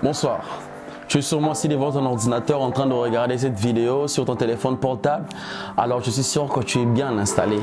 Bonsoir. Tu es sûrement assis devant ton ordinateur en train de regarder cette vidéo sur ton téléphone portable. Alors je suis sûr que tu es bien installé.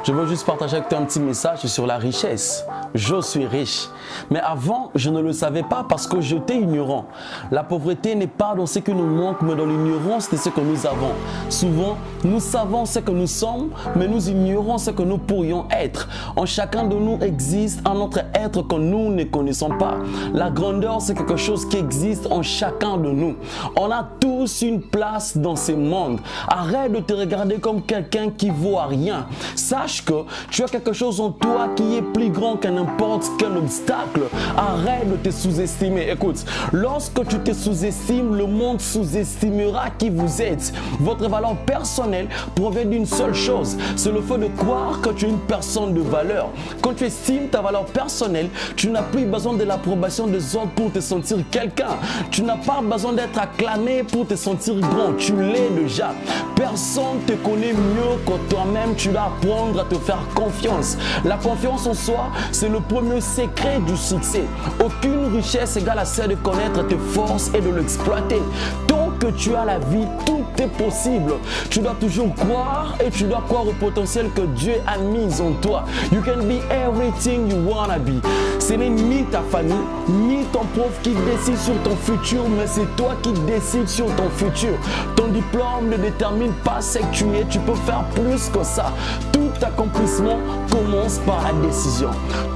Je veux juste partager avec toi un petit message sur la richesse. Je suis riche. Mais avant, je ne le savais pas parce que j'étais ignorant. La pauvreté n'est pas dans ce que nous manquons, mais dans l'ignorance de ce que nous avons. Souvent, nous savons ce que nous sommes, mais nous ignorons ce que nous pourrions être. En chacun de nous existe un autre être que nous ne connaissons pas. La grandeur, c'est quelque chose qui existe en chacun de nous. On a tous une place dans ce monde. Arrête de te regarder comme quelqu'un qui ne vaut rien. Sache que tu as quelque chose en toi qui est plus grand qu'un n'importe quel obstacle. Arrête de te sous-estimer. Écoute, lorsque tu te sous-estimes, le monde sous-estimera qui vous êtes. Votre valeur personnelle provient d'une seule chose, c'est le fait de croire que tu es une personne de valeur. Quand tu estimes ta valeur personnelle, tu n'as plus besoin de l'approbation des autres pour te sentir quelqu'un. Tu n'as pas besoin d'être acclamé pour te sentir grand. Tu l'es déjà. Personne ne te connaît mieux que toi-même. Tu dois apprendre à te faire confiance. La confiance en soi, c'est le premier secret du succès. Aucune richesse égale à celle de connaître tes forces et de l'exploiter. Tant que tu as la vie, tout est possible. Tu dois toujours croire et tu dois croire au potentiel que Dieu a mis en toi. You can be everything you wanna be. Ce n'est ni ta famille, ni ton prof qui décide sur ton futur, mais c'est toi qui décides sur ton futur. Ton diplôme ne détermine pas ce que tu es. Tu peux faire plus que ça. Tout accomplissement commence par la décision.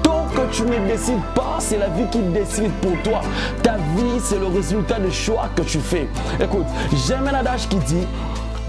Tant que tu ne décides pas, c'est la vie qui décide pour toi. Ta vie, c'est le résultat des choix que tu fais. Écoute, j'aime un adage qui dit: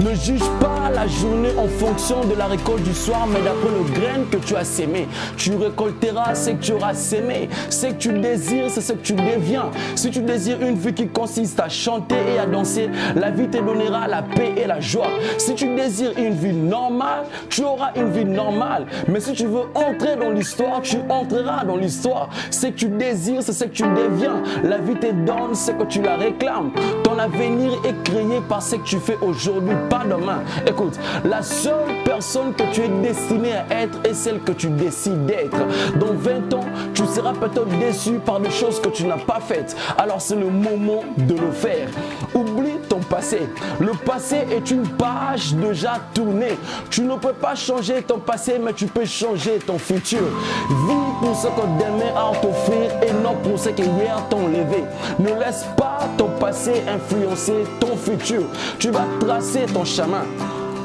ne juge pas la journée en fonction de la récolte du soir, mais d'après le grain que tu as sémé. Tu récolteras ce que tu auras sémé. Ce que tu désires, c'est ce que tu deviens. Si tu désires une vie qui consiste à chanter et à danser, la vie te donnera la paix et la joie. Si tu désires une vie normale, tu auras une vie normale. Mais si tu veux entrer dans l'histoire, tu entreras dans l'histoire. Ce que tu désires, c'est ce que tu deviens. La vie te donne ce que tu la réclames. Ton avenir est créé par ce que tu fais aujourd'hui, pas demain. Écoute, la seule personne que tu es destiné à être est celle que tu décides d'être. Dans 20 ans, tu seras peut-être déçu par des choses que tu n'as pas faites. Alors c'est le moment de le faire. Oublie ton passé. Le passé est une page déjà tournée. Tu ne peux pas changer ton passé, mais tu peux changer ton futur. Vis pour ce que demain a à t'offrir et non pour ce que hier t'ont levé. Ne laisse pas ton passé influencer ton futur. Tu vas tracer ton chemin.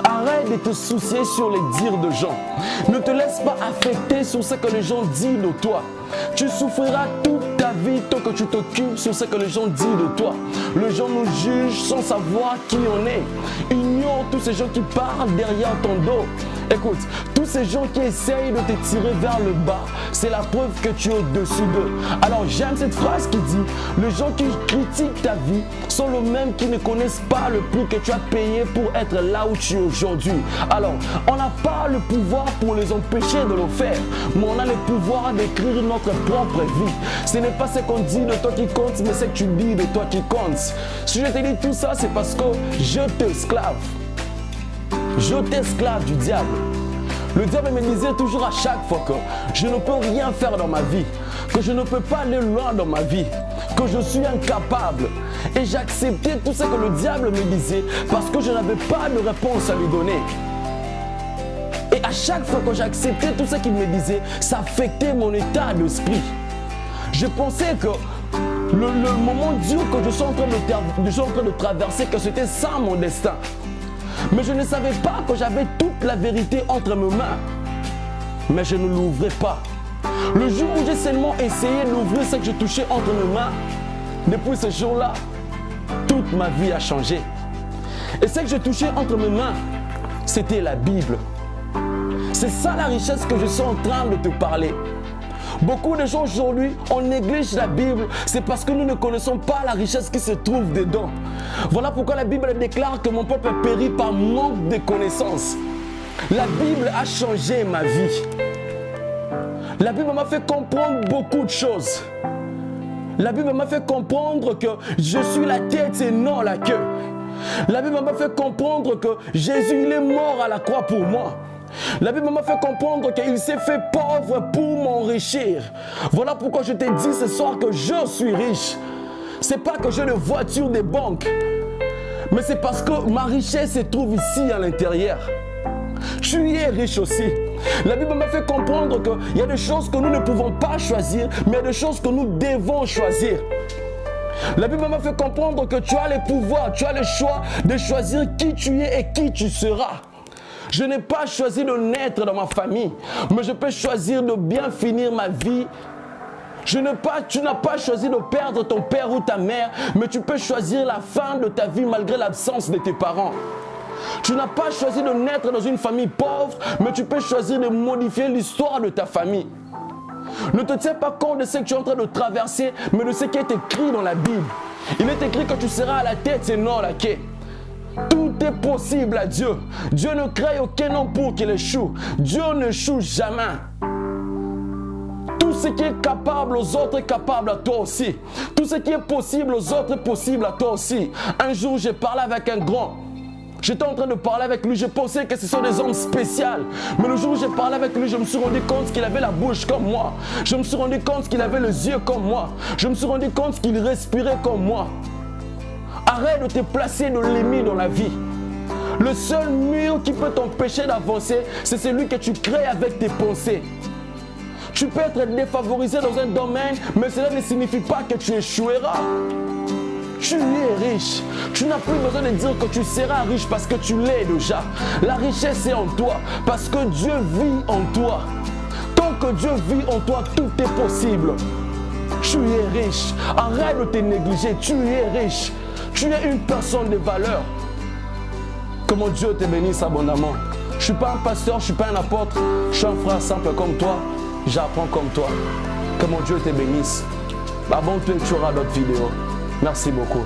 Arrête de te soucier sur les dires de gens. Ne te laisse pas affecter sur ce que les gens disent de toi. Tu souffriras toute ta vie tant que tu t'occupes sur ce que les gens disent de toi. Les gens nous jugent sans savoir qui on est. Ignore tous ces gens qui parlent derrière ton dos. Écoute, tous ces gens qui essayent de te tirer vers le bas, c'est la preuve que tu es au-dessus d'eux. Alors j'aime cette phrase qui dit: les gens qui critiquent ta vie sont les mêmes qui ne connaissent pas le prix que tu as payé pour être là où tu es aujourd'hui. Alors, on n'a pas le pouvoir pour les empêcher de le faire, mais on a le pouvoir d'écrire notre propre vie. Ce n'est pas ce qu'on dit de toi qui compte, mais ce que tu dis de toi qui compte. Si je te dis tout ça, c'est parce que je t'esclave. Je t'esclave du diable. Le diable me disait toujours à chaque fois que je ne peux rien faire dans ma vie, que je ne peux pas aller loin dans ma vie, que je suis incapable. Et j'acceptais tout ce que le diable me disait parce que je n'avais pas de réponse à lui donner. Et à chaque fois que j'acceptais tout ce qu'il me disait, ça affectait mon état d'esprit. Je pensais que le moment dur que je suis en train de traverser, que c'était ça mon destin. Mais je ne savais pas que j'avais toute la vérité entre mes mains. Mais je ne l'ouvrais pas. Le jour où j'ai seulement essayé d'ouvrir ce que je touchais entre mes mains, depuis ce jour-là, toute ma vie a changé. Et ce que je touchais entre mes mains, c'était la Bible. C'est ça la richesse que je suis en train de te parler. Beaucoup de gens aujourd'hui, on néglige la Bible, c'est parce que nous ne connaissons pas la richesse qui se trouve dedans. Voilà pourquoi la Bible déclare que mon peuple périt par manque de connaissances. La Bible a changé ma vie. La Bible m'a fait comprendre beaucoup de choses. La Bible m'a fait comprendre que je suis la tête et non la queue. La Bible m'a fait comprendre que Jésus, il est mort à la croix pour moi. La Bible m'a fait comprendre qu'il s'est fait pauvre pour m'enrichir. Voilà pourquoi je t'ai dit ce soir que je suis riche. C'est pas que j'ai une voiture des banques, mais c'est parce que ma richesse se trouve ici à l'intérieur. Tu y es riche aussi. La Bible m'a fait comprendre qu'il y a des choses que nous ne pouvons pas choisir, mais il y a des choses que nous devons choisir. La Bible m'a fait comprendre que tu as le pouvoir, tu as le choix de choisir qui tu es et qui tu seras. Je n'ai pas choisi de naître dans ma famille, mais je peux choisir de bien finir ma vie. Tu n'as pas choisi de perdre ton père ou ta mère, mais tu peux choisir la fin de ta vie malgré l'absence de tes parents. Tu n'as pas choisi de naître dans une famille pauvre, mais tu peux choisir de modifier l'histoire de ta famille. Ne te tiens pas compte de ce que tu es en train de traverser, mais de ce qui est écrit dans la Bible. Il est écrit que tu seras à la tête, c'est non la quai. Tout est possible à Dieu. Dieu ne crée aucun homme pour qu'il échoue. Dieu n'échoue jamais. Tout ce qui est capable aux autres est capable à toi aussi. Tout ce qui est possible aux autres est possible à toi aussi. Un jour, j'ai parlé avec un grand. J'étais en train de parler avec lui, je pensais que ce sont des hommes spéciaux. Mais le jour où j'ai parlé avec lui, je me suis rendu compte qu'il avait la bouche comme moi. Je me suis rendu compte qu'il avait les yeux comme moi. Je me suis rendu compte qu'il respirait comme moi. Arrête de te placer de limite dans la vie. Le seul mur qui peut t'empêcher d'avancer, c'est celui que tu crées avec tes pensées. Tu peux être défavorisé dans un domaine, mais cela ne signifie pas que tu échoueras. Tu es riche. Tu n'as plus besoin de dire que tu seras riche parce que tu l'es déjà. La richesse est en toi parce que Dieu vit en toi. Tant que Dieu vit en toi, tout est possible. Tu es riche. Arrête de te négliger. Tu es riche. Tu es une personne de valeur. Que mon Dieu te bénisse abondamment. Je ne suis pas un pasteur, je ne suis pas un apôtre. Je suis un frère simple comme toi. J'apprends comme toi. Que mon Dieu te bénisse. Abonne-toi et tu auras d'autres vidéos. Merci beaucoup.